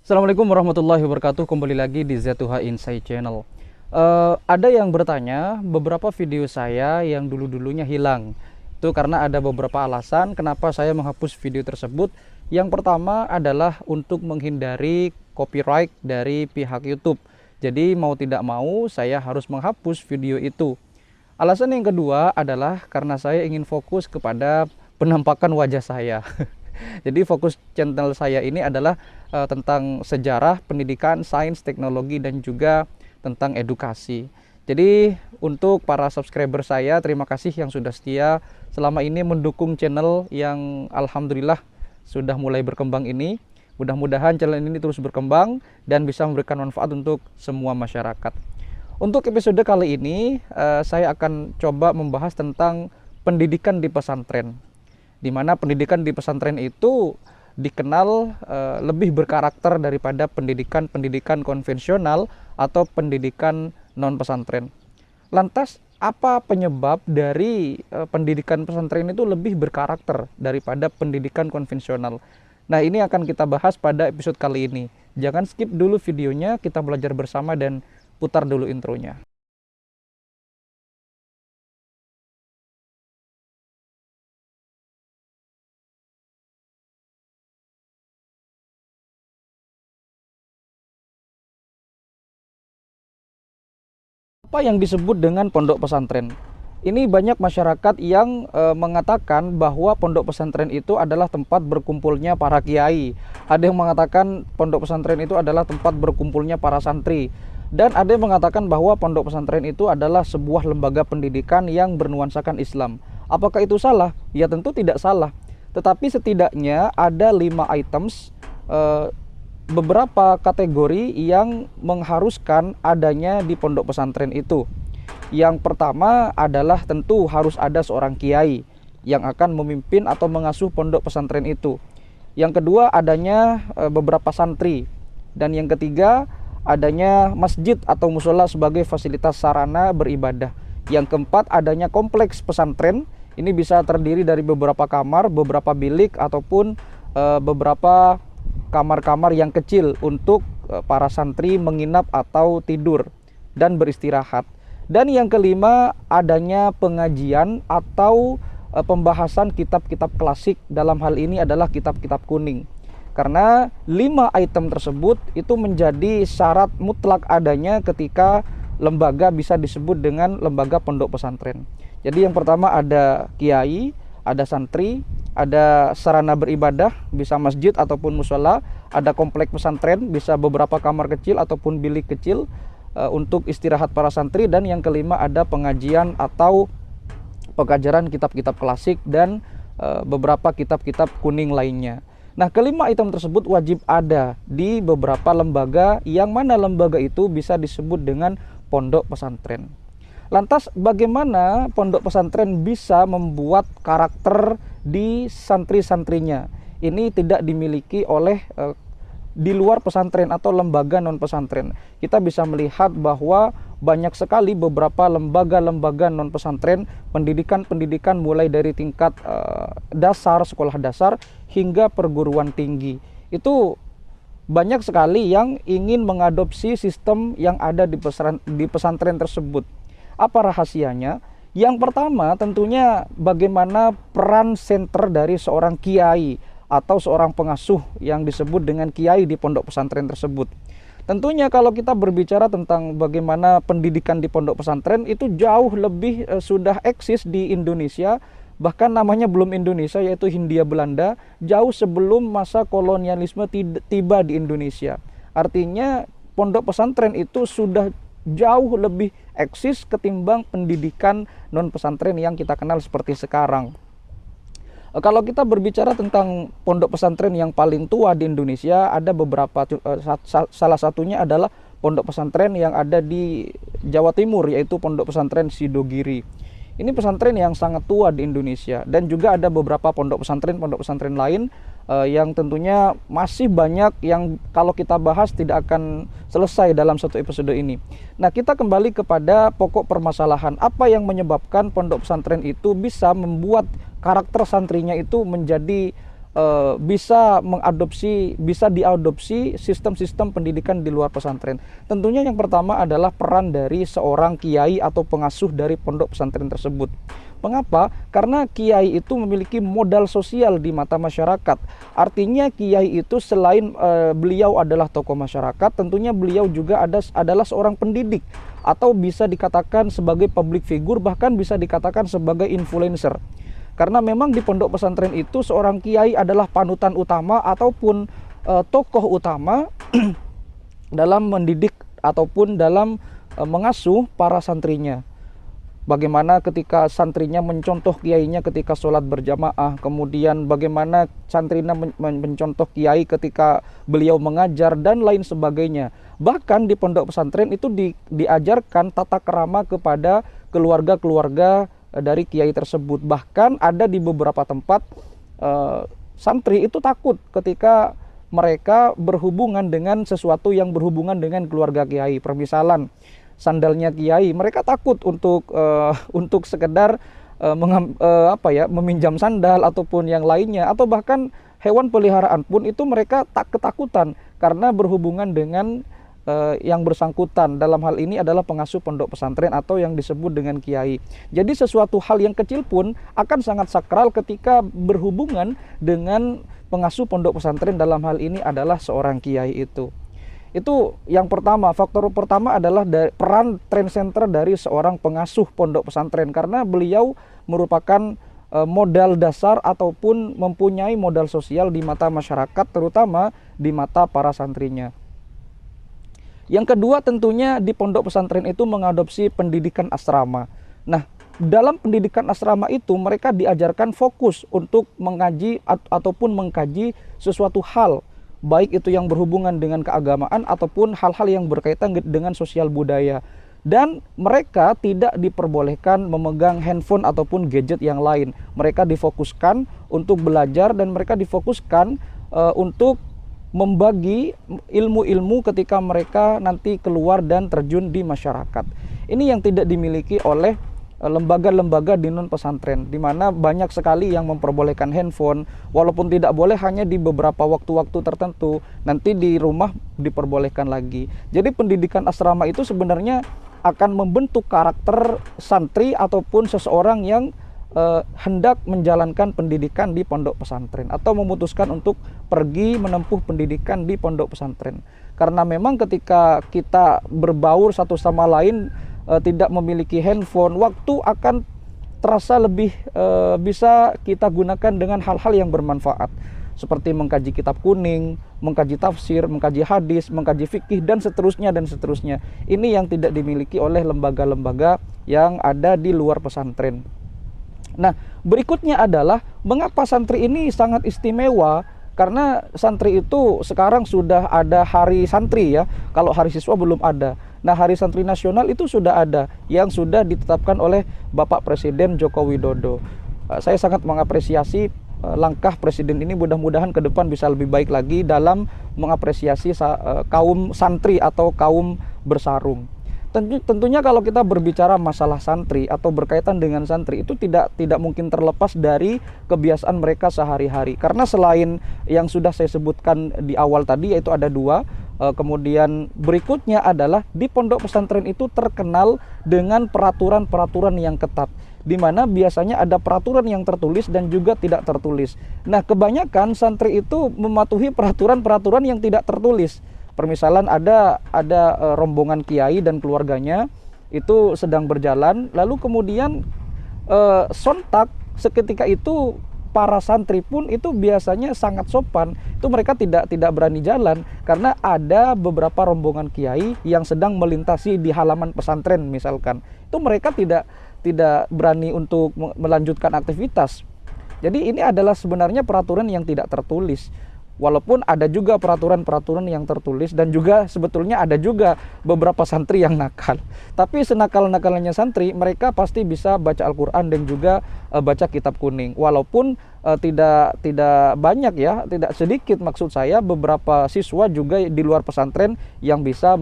Assalamualaikum warahmatullahi wabarakatuh. Kembali lagi di Z2H Insight Channel. Ada yang bertanya, beberapa video saya yang dulu-dulunya hilang. Itu karena ada beberapa alasan kenapa saya menghapus video tersebut. Yang pertama adalah untuk menghindari copyright dari pihak YouTube. Jadi mau tidak mau saya harus menghapus video itu. Alasan yang kedua adalah karena saya ingin fokus kepada penampakan wajah saya. Jadi fokus channel saya ini adalah tentang sejarah, pendidikan, sains, teknologi, dan juga tentang edukasi. Jadi untuk para subscriber saya, terima kasih yang sudah setia selama ini mendukung channel yang alhamdulillah sudah mulai berkembang ini. Mudah-mudahan channel ini terus berkembang dan bisa memberikan manfaat untuk semua masyarakat. Untuk episode kali ini saya akan coba membahas tentang pendidikan di pesantren, di mana pendidikan di pesantren itu dikenal lebih berkarakter daripada pendidikan konvensional atau pendidikan non pesantren. Lantas apa penyebab dari pendidikan pesantren itu lebih berkarakter daripada pendidikan konvensional? Nah, ini akan kita bahas pada episode kali ini. Jangan skip dulu videonya, kita belajar bersama dan putar dulu intronya. Apa yang disebut dengan pondok pesantren? Ini banyak masyarakat yang mengatakan bahwa pondok pesantren itu adalah tempat berkumpulnya para kiai. Ada yang mengatakan pondok pesantren itu adalah tempat berkumpulnya para santri. Dan ada yang mengatakan bahwa pondok pesantren itu adalah sebuah lembaga pendidikan yang bernuansakan Islam. Apakah itu salah? Ya tentu tidak salah. Tetapi setidaknya ada 5 items, beberapa kategori yang mengharuskan adanya di pondok pesantren itu. Yang pertama adalah tentu harus ada seorang kiai yang akan memimpin atau mengasuh pondok pesantren itu. Yang kedua adanya beberapa santri. Dan yang ketiga adanya masjid atau musola sebagai fasilitas sarana beribadah. Yang keempat adanya kompleks pesantren. Ini bisa terdiri dari beberapa kamar, beberapa bilik ataupun beberapa kamar-kamar yang kecil untuk para santri menginap atau tidur dan beristirahat. Dan yang kelima adanya pengajian atau pembahasan kitab-kitab klasik, dalam hal ini adalah kitab-kitab kuning. Karena 5 item tersebut itu menjadi syarat mutlak adanya ketika lembaga bisa disebut dengan lembaga pondok pesantren. Jadi yang pertama ada kiai, ada santri, ada sarana beribadah, bisa masjid ataupun musola, ada kompleks pesantren, bisa beberapa kamar kecil ataupun bilik kecil untuk istirahat para santri, dan yang kelima ada pengajian atau pengajaran kitab-kitab klasik dan beberapa kitab-kitab kuning lainnya. Nah, kelima item tersebut wajib ada di beberapa lembaga, yang mana lembaga itu bisa disebut dengan pondok pesantren. Lantas bagaimana pondok pesantren bisa membuat karakter di santri-santrinya? Ini tidak dimiliki oleh di luar pesantren atau lembaga non pesantren. Kita bisa melihat bahwa banyak sekali beberapa lembaga-lembaga non pesantren, pendidikan-pendidikan mulai dari tingkat dasar, sekolah dasar hingga perguruan tinggi. Itu banyak sekali yang ingin mengadopsi sistem yang ada di pesantren tersebut. Apa rahasianya? Yang pertama tentunya bagaimana peran senter dari seorang kiai atau seorang pengasuh yang disebut dengan kiai di pondok pesantren tersebut. Tentunya kalau kita berbicara tentang bagaimana pendidikan di pondok pesantren, itu jauh lebih sudah eksis di Indonesia, bahkan namanya belum Indonesia, yaitu Hindia Belanda, jauh sebelum masa kolonialisme tiba di Indonesia. Artinya pondok pesantren itu sudah jauh lebih eksis ketimbang pendidikan non pesantren yang kita kenal seperti sekarang. Kalau kita berbicara tentang pondok pesantren yang paling tua di Indonesia, ada beberapa, salah satunya adalah pondok pesantren yang ada di Jawa Timur, yaitu pondok pesantren Sidogiri. Ini pesantren yang sangat tua di Indonesia, dan juga ada beberapa pondok pesantren lain yang tentunya masih banyak yang kalau kita bahas tidak akan selesai dalam satu episode ini. Nah, kita kembali kepada pokok permasalahan. Apa yang menyebabkan pondok pesantren itu bisa membuat karakter santrinya itu menjadi bisa diadopsi sistem-sistem pendidikan di luar pesantren. Tentunya yang pertama adalah peran dari seorang kiai atau pengasuh dari pondok pesantren tersebut. Mengapa? Karena kiai itu memiliki modal sosial di mata masyarakat. Artinya kiai itu selain beliau adalah tokoh masyarakat, tentunya beliau juga adalah seorang pendidik, atau bisa dikatakan sebagai public figure, bahkan bisa dikatakan sebagai influencer. Karena memang di pondok pesantren itu seorang kiai adalah panutan utama ataupun tokoh utama dalam mendidik ataupun dalam mengasuh para santrinya. Bagaimana ketika santrinya mencontoh kiainya ketika sholat berjamaah, kemudian bagaimana santrinya mencontoh kiai ketika beliau mengajar, dan lain sebagainya. Bahkan di pondok pesantren itu diajarkan tata kerama kepada keluarga-keluarga dari kiai tersebut. Bahkan ada di beberapa tempat santri itu takut ketika mereka berhubungan dengan sesuatu yang berhubungan dengan keluarga kiai. Permisalan sandalnya kiai, mereka takut untuk sekedar meminjam sandal ataupun yang lainnya, atau bahkan hewan peliharaan pun itu mereka tak ketakutan karena berhubungan dengan yang bersangkutan. Dalam hal ini adalah pengasuh pondok pesantren atau yang disebut dengan kiai. Jadi sesuatu hal yang kecil pun akan sangat sakral ketika berhubungan dengan pengasuh pondok pesantren, dalam hal ini adalah seorang kiai itu. Itu yang pertama, faktor pertama adalah peran trend center dari seorang pengasuh pondok pesantren, karena beliau merupakan modal dasar ataupun mempunyai modal sosial di mata masyarakat, terutama di mata para santrinya. Yang kedua, tentunya di pondok pesantren itu mengadopsi pendidikan asrama. Nah, dalam pendidikan asrama itu mereka diajarkan fokus untuk mengaji ataupun mengkaji sesuatu hal, baik itu yang berhubungan dengan keagamaan ataupun hal-hal yang berkaitan dengan sosial budaya. Dan mereka tidak diperbolehkan memegang handphone ataupun gadget yang lain. Mereka difokuskan untuk belajar dan mereka difokuskan untuk membagi ilmu-ilmu ketika mereka nanti keluar dan terjun di masyarakat. Ini yang tidak dimiliki oleh lembaga-lembaga di non pesantren, di mana banyak sekali yang memperbolehkan handphone, walaupun tidak boleh hanya di beberapa waktu-waktu tertentu, nanti di rumah diperbolehkan lagi. Jadi pendidikan asrama itu sebenarnya akan membentuk karakter santri ataupun seseorang yang hendak menjalankan pendidikan di pondok pesantren atau memutuskan untuk pergi menempuh pendidikan di pondok pesantren. Karena memang ketika kita berbaur satu sama lain, tidak memiliki handphone, waktu akan terasa lebih bisa kita gunakan dengan hal-hal yang bermanfaat, seperti mengkaji kitab kuning, mengkaji tafsir, mengkaji hadis, mengkaji fikih, dan seterusnya dan seterusnya. Ini yang tidak dimiliki oleh lembaga-lembaga yang ada di luar pesantren. Nah, berikutnya adalah mengapa santri ini sangat istimewa. Karena santri itu sekarang sudah ada hari santri ya. Kalau hari siswa belum ada. Nah, hari santri nasional itu sudah ada, yang sudah ditetapkan oleh Bapak Presiden Joko Widodo. Saya sangat mengapresiasi langkah Presiden ini. Mudah-mudahan ke depan bisa lebih baik lagi dalam mengapresiasi kaum santri atau kaum bersarung. Tentunya kalau kita berbicara masalah santri atau berkaitan dengan santri, itu tidak mungkin terlepas dari kebiasaan mereka sehari-hari. Karena selain yang sudah saya sebutkan di awal tadi, yaitu ada dua, kemudian berikutnya adalah di pondok pesantren itu terkenal dengan peraturan-peraturan yang ketat, di mana biasanya ada peraturan yang tertulis dan juga tidak tertulis. Nah, kebanyakan santri itu mematuhi peraturan-peraturan yang tidak tertulis. Permisalan ada rombongan kiai dan keluarganya itu sedang berjalan, lalu kemudian sontak seketika itu para santri pun itu biasanya sangat sopan, itu mereka tidak berani jalan karena ada beberapa rombongan kiai yang sedang melintasi di halaman pesantren misalkan. Itu mereka tidak berani untuk melanjutkan aktivitas. Jadi ini adalah sebenarnya peraturan yang tidak tertulis. Walaupun ada juga peraturan-peraturan yang tertulis, dan juga sebetulnya ada juga beberapa santri yang nakal. Tapi senakal-nakalnya santri, mereka pasti bisa baca Al-Quran dan juga baca kitab kuning. Walaupun tidak banyak ya, tidak sedikit maksud saya, beberapa siswa juga di luar pesantren yang bisa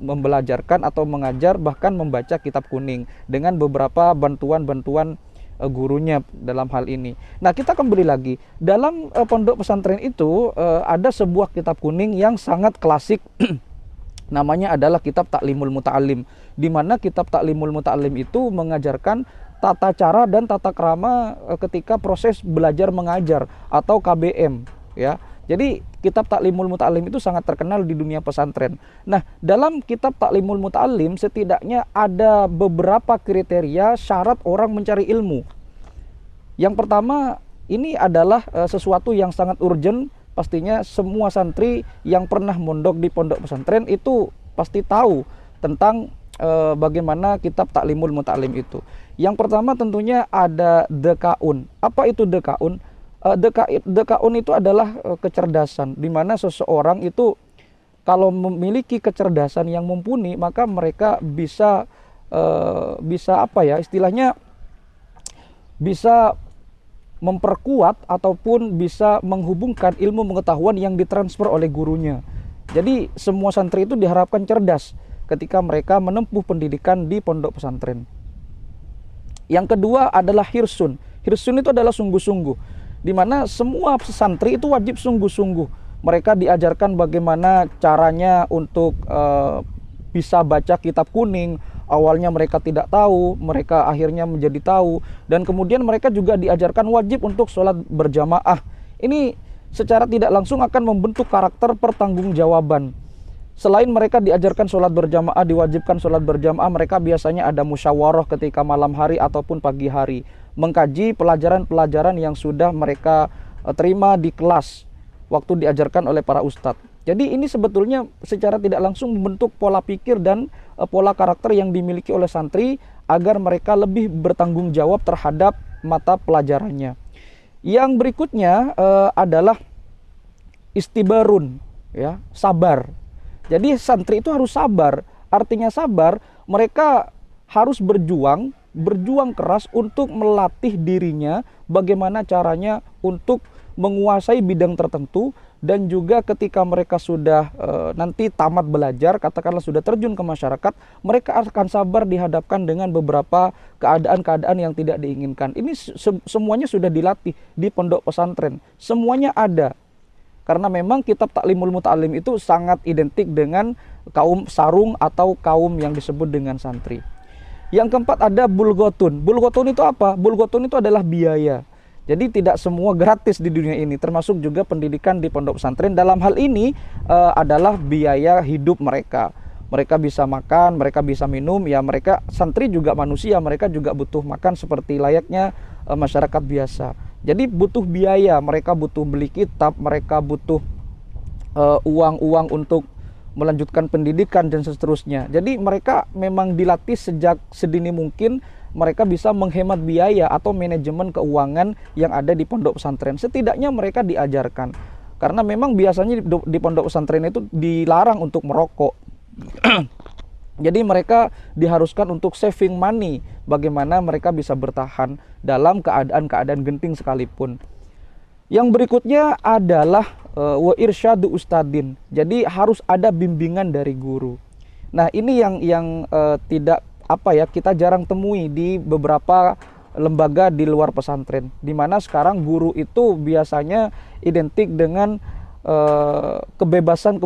membelajarkan atau mengajar bahkan membaca kitab kuning dengan beberapa bantuan-bantuan gurunya dalam hal ini. Nah, kita kembali lagi dalam pondok pesantren itu ada sebuah kitab kuning yang sangat klasik. Namanya adalah kitab Ta'limul Muta'allim, di mana kitab Ta'limul Muta'allim itu mengajarkan tata cara dan tata krama ketika proses belajar mengajar atau KBM, ya. Jadi kitab Ta'limul Muta'allim itu sangat terkenal di dunia pesantren. Nah, dalam kitab Ta'limul Muta'allim setidaknya ada beberapa kriteria syarat orang mencari ilmu. Yang pertama, ini adalah sesuatu yang sangat urgent. Pastinya semua santri yang pernah mondok di pondok pesantren itu pasti tahu tentang bagaimana kitab Ta'limul Muta'allim itu. Yang pertama tentunya ada dekaun. Apa itu dekaun? Dekaun itu adalah kecerdasan, di mana seseorang itu kalau memiliki kecerdasan yang mumpuni, maka mereka bisa apa ya, istilahnya bisa memperkuat ataupun bisa menghubungkan ilmu pengetahuan yang ditransfer oleh gurunya. Jadi semua santri itu diharapkan cerdas ketika mereka menempuh pendidikan di pondok pesantren. Yang kedua adalah hirsun. Hirsun itu adalah sungguh-sungguh, di mana semua santri itu wajib sungguh-sungguh. Mereka diajarkan bagaimana caranya untuk bisa baca kitab kuning. Awalnya mereka tidak tahu, mereka akhirnya menjadi tahu, dan kemudian mereka juga diajarkan wajib untuk sholat berjamaah. Ini secara tidak langsung akan membentuk karakter pertanggungjawaban. Selain mereka diajarkan sholat berjamaah, diwajibkan sholat berjamaah, mereka biasanya ada musyawarah ketika malam hari ataupun pagi hari, mengkaji pelajaran-pelajaran yang sudah mereka terima di kelas waktu diajarkan oleh para ustadz. Jadi ini sebetulnya secara tidak langsung membentuk pola pikir dan pola karakter yang dimiliki oleh santri agar mereka lebih bertanggung jawab terhadap mata pelajarannya. Yang berikutnya adalah istibarun, ya, sabar. Jadi santri itu harus sabar. Artinya sabar, mereka harus berjuang keras untuk melatih dirinya bagaimana caranya untuk menguasai bidang tertentu, dan juga ketika mereka sudah nanti tamat belajar, katakanlah sudah terjun ke masyarakat, mereka akan sabar dihadapkan dengan beberapa keadaan-keadaan yang tidak diinginkan. Ini semuanya sudah dilatih di pondok pesantren, semuanya ada. Karena memang kitab Ta'limul Muta'allim itu sangat identik dengan kaum sarung atau kaum yang disebut dengan santri. Yang keempat ada bulgotun. Bulgotun itu apa? Bulgotun itu adalah biaya. Jadi tidak semua gratis di dunia ini, termasuk juga pendidikan di pondok pesantren. Dalam hal ini adalah biaya hidup mereka. Mereka bisa makan, mereka bisa minum, ya mereka santri juga manusia, mereka juga butuh makan seperti layaknya masyarakat biasa. Jadi butuh biaya, mereka butuh beli kitab, mereka butuh uang untuk melanjutkan pendidikan dan seterusnya. Jadi mereka memang dilatih sejak sedini mungkin mereka bisa menghemat biaya atau manajemen keuangan yang ada di pondok pesantren. Setidaknya mereka diajarkan. Karena memang biasanya di pondok pesantren itu dilarang untuk merokok. Jadi mereka diharuskan untuk saving money, bagaimana mereka bisa bertahan dalam keadaan-keadaan genting sekalipun. Yang berikutnya adalah wa irsyadu ustadin. Jadi harus ada bimbingan dari guru. Nah, ini yang tidak kita jarang temui di beberapa lembaga di luar pesantren, di mana sekarang guru itu biasanya identik dengan kebebasan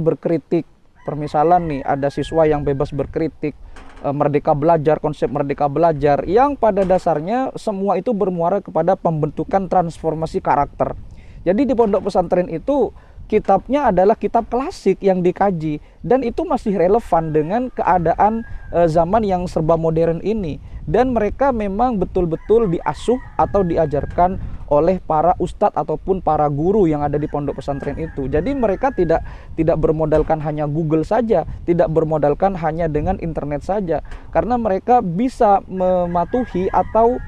berkritik. Permisalan nih, ada siswa yang bebas berkritik, merdeka belajar, konsep merdeka belajar, yang pada dasarnya semua itu bermuara kepada pembentukan transformasi karakter. Jadi di pondok pesantren itu kitabnya adalah kitab klasik yang dikaji, dan itu masih relevan dengan keadaan zaman yang serba modern ini. Dan mereka memang betul-betul diasuh atau diajarkan oleh para ustadz ataupun para guru yang ada di pondok pesantren itu. Jadi mereka tidak bermodalkan hanya Google saja, tidak bermodalkan hanya dengan internet saja, karena mereka bisa mematuhi atau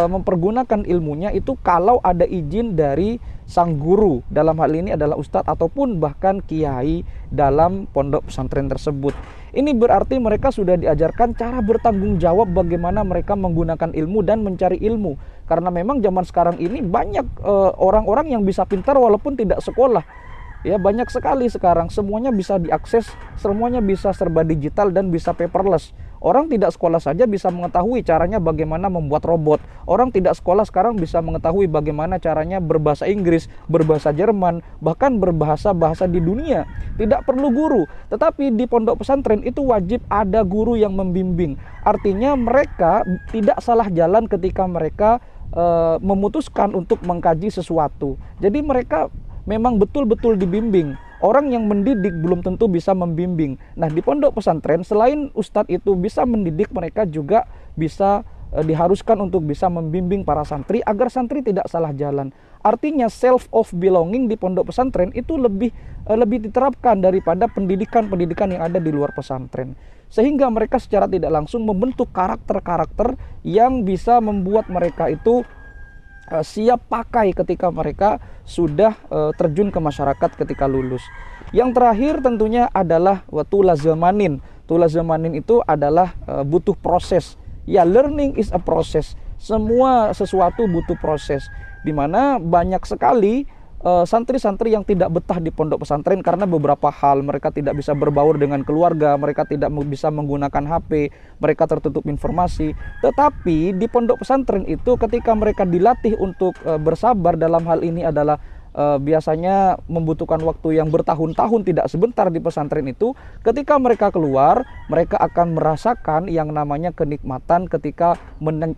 mempergunakan ilmunya itu kalau ada izin dari sang guru, dalam hal ini adalah ustadz ataupun bahkan kiai dalam pondok pesantren tersebut. Ini berarti mereka sudah diajarkan cara bertanggung jawab, bagaimana mereka menggunakan ilmu dan mencari ilmu. Karena memang zaman sekarang ini banyak orang-orang yang bisa pintar walaupun tidak sekolah. Ya, banyak sekali sekarang, semuanya bisa diakses, semuanya bisa serba digital dan bisa paperless. Orang tidak sekolah saja bisa mengetahui caranya bagaimana membuat robot. Orang tidak sekolah sekarang bisa mengetahui bagaimana caranya berbahasa Inggris, berbahasa Jerman, bahkan berbahasa-bahasa di dunia. Tidak perlu guru, tetapi di pondok pesantren itu wajib ada guru yang membimbing. Artinya mereka tidak salah jalan ketika mereka memutuskan untuk mengkaji sesuatu. Jadi mereka memang betul-betul dibimbing. Orang yang mendidik belum tentu bisa membimbing. Nah, di pondok pesantren selain ustadz itu bisa mendidik, mereka juga bisa diharuskan untuk bisa membimbing para santri agar santri tidak salah jalan. Artinya self of belonging di pondok pesantren itu lebih diterapkan daripada pendidikan-pendidikan yang ada di luar pesantren. Sehingga mereka secara tidak langsung membentuk karakter-karakter yang bisa membuat mereka itu siap pakai ketika mereka sudah terjun ke masyarakat ketika lulus. Yang terakhir tentunya adalah tula zamanin. Tula zamanin itu adalah butuh proses. Ya, learning is a process. Semua sesuatu butuh proses. Dimana banyak sekali santri-santri yang tidak betah di pondok pesantren karena beberapa hal. Mereka tidak bisa berbaur dengan keluarga, mereka tidak bisa menggunakan HP, mereka tertutup informasi. Tetapi di pondok pesantren itu ketika mereka dilatih untuk bersabar, dalam hal ini adalah biasanya membutuhkan waktu yang bertahun-tahun, tidak sebentar di pesantren itu. Ketika mereka keluar, mereka akan merasakan yang namanya kenikmatan ketika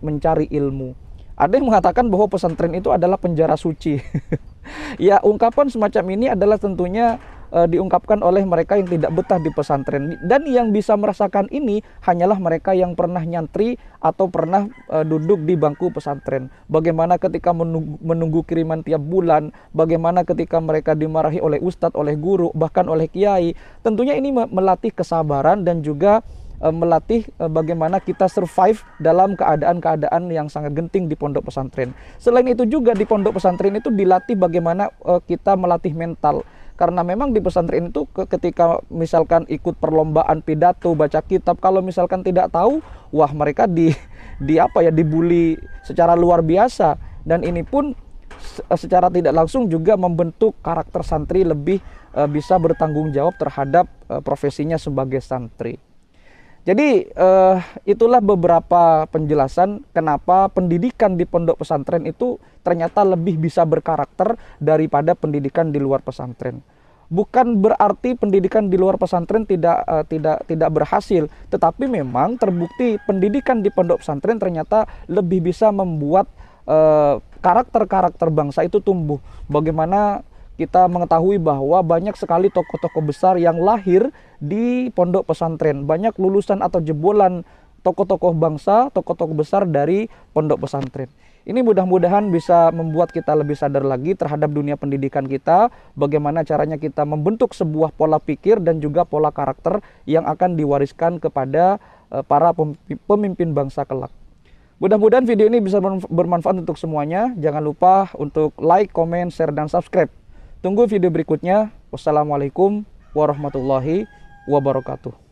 mencari ilmu. Ada yang mengatakan bahwa pesantren itu adalah penjara suci. Ya, ungkapan semacam ini adalah tentunya diungkapkan oleh mereka yang tidak betah di pesantren. Dan yang bisa merasakan ini hanyalah mereka yang pernah nyantri atau pernah duduk di bangku pesantren. Bagaimana ketika menunggu kiriman tiap bulan, bagaimana ketika mereka dimarahi oleh ustadz, oleh guru, bahkan oleh kiai. Tentunya ini melatih kesabaran dan juga melatih bagaimana kita survive dalam keadaan-keadaan yang sangat genting di pondok pesantren. Selain itu juga di pondok pesantren itu dilatih bagaimana kita melatih mental. Karena memang di pesantren itu ketika misalkan ikut perlombaan pidato, baca kitab, kalau misalkan tidak tahu, wah mereka dibully secara luar biasa. Dan ini pun secara tidak langsung juga membentuk karakter santri lebih bisa bertanggung jawab terhadap profesinya sebagai santri. Jadi itulah beberapa penjelasan kenapa pendidikan di pondok pesantren itu ternyata lebih bisa berkarakter daripada pendidikan di luar pesantren. Bukan berarti pendidikan di luar pesantren tidak berhasil, tetapi memang terbukti pendidikan di pondok pesantren ternyata lebih bisa membuat karakter-karakter bangsa itu tumbuh. Bagaimana kita mengetahui bahwa banyak sekali tokoh-tokoh besar yang lahir di pondok pesantren. Banyak lulusan atau jebolan tokoh-tokoh bangsa, tokoh-tokoh besar dari pondok pesantren. Ini mudah-mudahan bisa membuat kita lebih sadar lagi terhadap dunia pendidikan kita, bagaimana caranya kita membentuk sebuah pola pikir dan juga pola karakter yang akan diwariskan kepada para pemimpin bangsa kelak. Mudah-mudahan video ini bisa bermanfaat untuk semuanya. Jangan lupa untuk like, comment, share, dan subscribe. Tunggu video berikutnya. Wassalamualaikum warahmatullahi wabarakatuh.